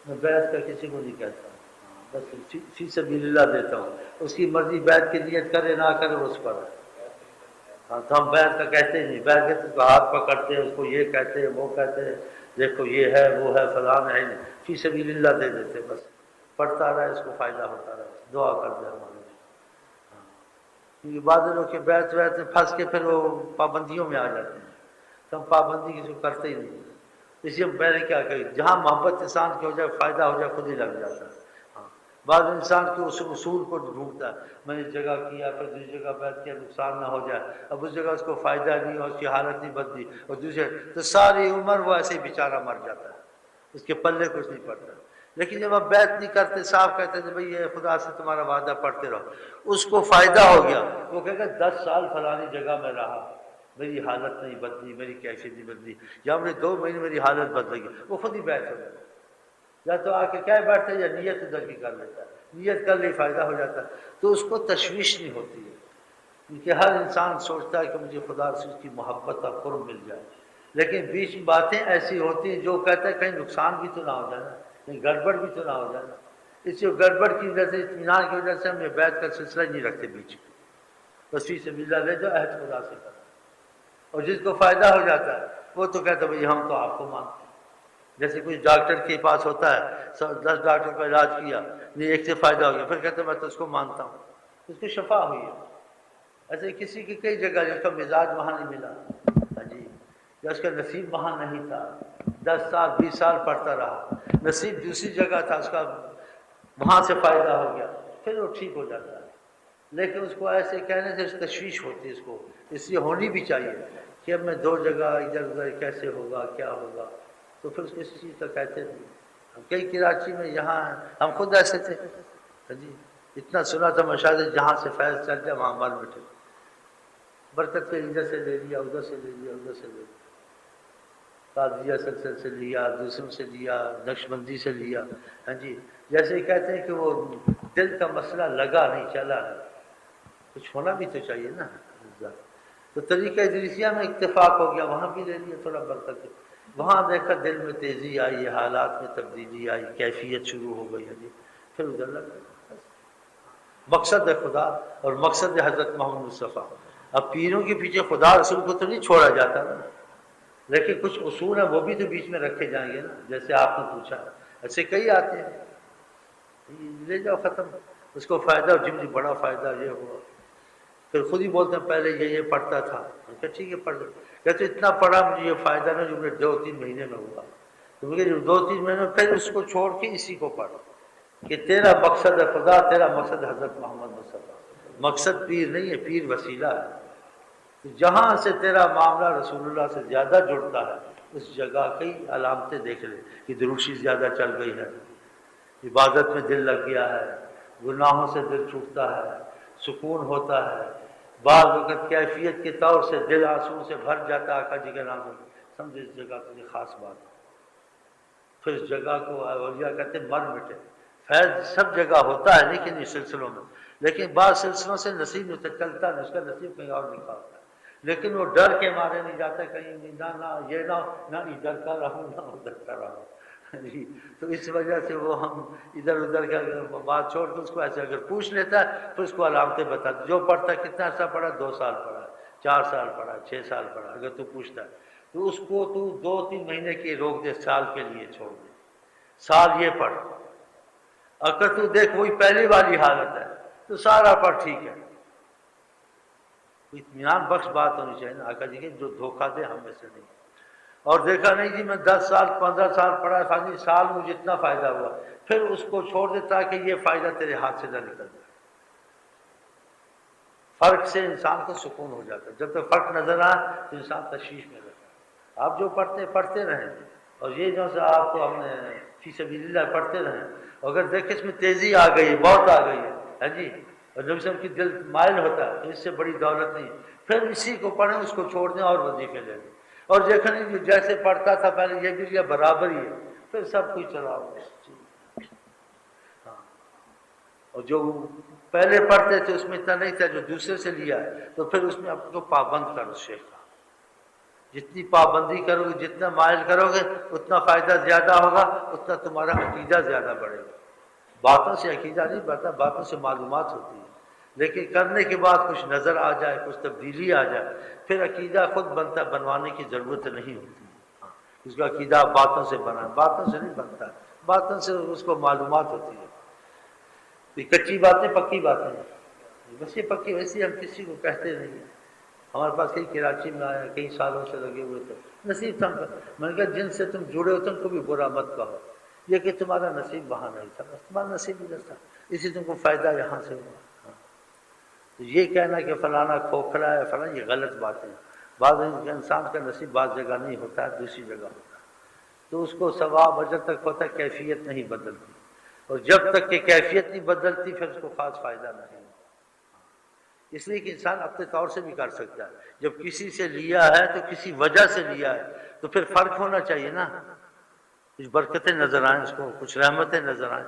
میں بیعت کا کسی کو نہیں کہتا ہوں، بس فی سبیل اللہ دیتا ہوں، اس کی مرضی بیعت کی نیت کرے نہ کرے اس پر ہے۔ ہاں تو ہم بیعت کا کہتے ہی نہیں، بیعت کہتے اس کو ہاتھ پکڑتے ہیں، اس کو یہ کہتے ہیں وہ کہتے ہیں، دیکھو یہ ہے وہ ہے فلان ہے، نہیں فی سبیل اللہ دے دیتے بس، پڑھتا رہے اس کو فائدہ ہوتا رہے، دعا کر دے ہمارے لیے۔ ہاں کیونکہ بعض لوگ کے بیعت ویعت میں پھنس کے پھر وہ پابندیوں میں آ جاتے ہیں، تو ہم پابندی کسی کو کرتے ہی نہیں، اس لیے میں نے کیا کہی جہاں محبت انسان کی ہو جائے فائدہ ہو جائے خود ہی لگ جاتا ہے۔ ہاں بعض انسان کے اس اصول کو ڈھونڈتا ہے، میں نے اس جگہ کیا پھر دوسری جگہ بیعت کیا نقصان نہ ہو جائے، اب اس جگہ اس کو فائدہ نہیں اور اس کی حالت نہیں بدلی اور دوسرے تو ساری عمر وہ ایسے ہی بیچارہ مر جاتا ہے، اس کے پلے کچھ نہیں پڑتا۔ لیکن جب آپ بیعت نہیں کرتے صاحب کہتے ہیں بھئی یہ خدا سے تمہارا وعدہ پڑھتے رہو، اس کو فائدہ ہو گیا، وہ کہے گا 10 سال فلانی جگہ میں رہا میری حالت نہیں بدلی، میری کیفیت نہیں بدلی، یا میں 2 مہینے میری حالت بدلے گی، وہ خود ہی بیعت ہو جائے، یا تو آ کے کہہ بیٹھتا ہے یا نیت ادھر کی کر لیتا ہے، نیت کر لی فائدہ ہو جاتا ہے، تو اس کو تشویش نہیں ہوتی ہے، کیونکہ ہر انسان سوچتا ہے کہ مجھے خدا سے اس کی محبت اور قرب مل جائے، لیکن بیچ میں باتیں ایسی ہوتی ہیں جو کہتا ہے کہیں نقصان بھی تو نہ ہو جائے نا، کہیں گڑبڑ بھی تو نہ ہو جائے نا، اس لیے گڑبڑ کی وجہ سے اطمینان کی وجہ سے ہم یہ بیعت کا سلسلہ ہی نہیں رکھتے بیچ میں، بس فی سبیل اللہ لے جاؤ عہد خدا سے کرو، اور جس کو فائدہ ہو جاتا ہے وہ تو کہتا ہے بھائی ہم تو آپ کو مانتے ہیں، جیسے کوئی ڈاکٹر کے پاس ہوتا ہے 10 ڈاکٹر کا علاج کیا نہیں ایک سے فائدہ ہو گیا پھر کہتے ہیں میں تو اس کو مانتا ہوں، اس کو شفا ہوئی ہے، ایسے کسی کی کئی جگہ جس کا مزاج وہاں نہیں ملا، ہاں جی، یا اس کا نصیب وہاں نہیں تھا، 10 سال 20 سال پڑھتا رہا، نصیب دوسری جگہ تھا اس کا وہاں سے فائدہ ہو گیا پھر وہ ٹھیک ہو جاتا ہے، لیکن اس کو ایسے کہنے سے تشویش ہوتی ہے، اس کو اس لیے ہونی بھی چاہیے کہ اب میں 2 جگہ ادھر ادھر کیسے ہوگا کیا ہوگا، تو پھر اس کو اس چیز کا کہتے نہیں، ہم کئی کراچی میں یہاں ہم خود ایسے تھے، ہاں جی، اتنا سنا تھا مشاہدے جہاں سے فیض چل جائے وہاں مر بیٹھے، برکت پہ ادھر سے لے لیا ادھر سے لے لیا ادھر سے لے لیا، قادریہ سلسلے سے لیا دوسروں سے لیا نقشبندی سے لیا، ہاں جی، جیسے کہتے ہیں کہ وہ دل کا مسئلہ لگا نہیں چلا نہیں، کچھ ہونا بھی تو چاہیے نا، تو طریقہ ادریسیہ میں اتفاق ہو گیا وہاں بھی لے لیا تھوڑا برکت، وہاں دیکھا دل میں تیزی آئی حالات میں تبدیلی آئی کیفیت شروع ہو گئی ہے جی، پھر ادھر لگ گئے، مقصد ہے خدا اور مقصد ہے حضرت محمد مصطفیٰ، اب پیروں کے پیچھے خدا رسول کو تو نہیں چھوڑا جاتا نا، لیکن کچھ اصول ہیں وہ بھی تو بیچ میں رکھے جائیں گے نا، جیسے آپ نے پوچھا ایسے کئی آتے ہیں لے جاؤ ختم، اس کو فائدہ جن جی بڑا فائدہ یہ ہوا، پھر خود ہی بولتے ہیں پہلے یہ پڑھتا تھا، کہ ٹھیک ہے پڑھ لو، کہتے اتنا پڑھا مجھے یہ فائدہ نہ جو مجھے 2-3 مہینے میں ہوا، تو مجھے 2-3 مہینے میں پھر اس کو چھوڑ کے اسی کو پڑھ، کہ تیرا مقصد ہے خدا، تیرا مقصد حضرت محمد مصطفیٰ، مقصد پیر نہیں ہے، پیر وسیلہ ہے، تو جہاں سے تیرا معاملہ رسول اللہ سے زیادہ جڑتا ہے اس جگہ کئی علامتیں دیکھ لے کہ دروشی زیادہ چل گئی ہے، عبادت میں دل لگ گیا ہے، گناہوں سے دل چھوٹتا ہے، سکون ہوتا ہے، بعض وقت کیفیت کے طور سے دل آنسو سے بھر جاتا ہے، آقا جی کے نام سے سمجھ اس جگہ کی خاص بات ہے، پھر اس جگہ کو اولیاء کہتے ہیں مر مٹے، فیض سب جگہ ہوتا ہے لیکن اس سلسلوں میں، لیکن بعض سلسلوں سے نصیب میں چلتا ہے، اس کا نصیب کہیں اور لکھا ہوتا ہے، لیکن وہ ڈر کے مارے نہیں جاتا کہیں نہ یہ نہ ادھر کا رہوں نہ ادھر کا رہوں، جی، تو اس وجہ سے وہ ہم ادھر ادھر کا بات چھوڑ کے اس کو ایسے اگر پوچھ لیتا ہے پھر اس کو علامتیں بتا جو پڑھتا ہے کتنا عرصہ پڑھا 2 سال پڑھا 4 سال پڑھا 6 سال پڑھا، اگر تو پوچھتا ہے تو اس کو تو 2-3 مہینے کی روک دے، سال کے لیے چھوڑ دے، سال یہ پڑھ، اگر تو دیکھ وہی پہلی والی حالت ہے تو سارا پڑھ ٹھیک ہے، اطمینان بخش بات ہونی چاہیے نا، آقا جی کہ جو دھوکہ دے ہم میں سے نہیں، اور دیکھا نہیں جی میں 10 سال 15 سال پڑھا خالی سال مجھے اتنا فائدہ ہوا، پھر اس کو چھوڑ دیتا کہ یہ فائدہ تیرے ہاتھ سے نہ نکل جائے، فرق سے انسان کو سکون ہو جاتا ہے، جب تک فرق نظر آئے تو انسان تشویش میں رہتا ہے، آپ جو پڑھتے رہیں اور یہ جو سے آپ کو ہم نے فی سبیل اللہ پڑھتے رہیں، اگر دیکھیں اس میں تیزی آ گئی بہت آ گئی ہے جی، اور جب سے ان کی دل مائل ہوتا ہے تو اس سے بڑی دولت نہیں، پھر اسی کو پڑھیں اس کو چھوڑ دیں اور وظیفے لے لیں، اور دیکھیں جو جیسے پڑھتا تھا پہلے یہ بھی لیا برابر ہی ہے، پھر سب کچھ چلاؤ، ہاں، اور جو پہلے پڑھتے تھے اس میں اتنا نہیں تھا جو دوسرے سے لیا ہے تو پھر اس میں اپنے کو پابند کر شیخ کا، جتنی پابندی کرو گے، جتنا مائل کرو گے، اتنا فائدہ زیادہ ہوگا، اتنا تمہارا عقیدہ زیادہ بڑھے گا۔ باتوں سے عقیدہ نہیں بڑھتا، باتوں سے معلومات ہوتی ہے، لیکن کرنے کے بعد کچھ نظر آ جائے، کچھ تبدیلی آ جائے، پھر عقیدہ خود بنتا، بنوانے کی ضرورت نہیں ہوتی۔ اس کا عقیدہ باتوں سے بنا، باتوں سے نہیں بنتا، باتوں سے اس کو معلومات ہوتی ہے۔ یہ کچی باتیں پکی باتیں ہیں، بس یہ پکی، ویسے ہم کسی کو کہتے نہیں ہیں۔ ہمارے پاس کئی کراچی میں آیا، کئی سالوں سے لگے ہوئے تھے، نصیب تھا۔ میں نے کہا جن سے تم جڑے ہو تم کو بھی برا مت کہو، یہ کہ تمہارا نصیب وہاں نہیں تھا، بس تمہارا نصیب ادھر تھا، اسی تم کو فائدہ یہاں سے ہوا۔ تو یہ کہنا کہ فلانا کھوکھلا ہے فلاں، یہ غلط باتیں ہیں۔ بعض انسان کا نصیب بعض جگہ نہیں ہوتا ہے، دوسری جگہ ہوتا ہے، تو اس کو ثواب اجر تک ہوتا ہے، کیفیت نہیں بدلتی، اور جب تک کہ کیفیت نہیں بدلتی پھر اس کو خاص فائدہ نہیں۔ اس لیے کہ انسان اپنے طور سے بھی کر سکتا ہے، جب کسی سے لیا ہے تو کسی وجہ سے لیا ہے، تو پھر فرق ہونا چاہیے نا، کچھ برکتیں نظر آئیں اس کو، کچھ رحمتیں نظر آئیں۔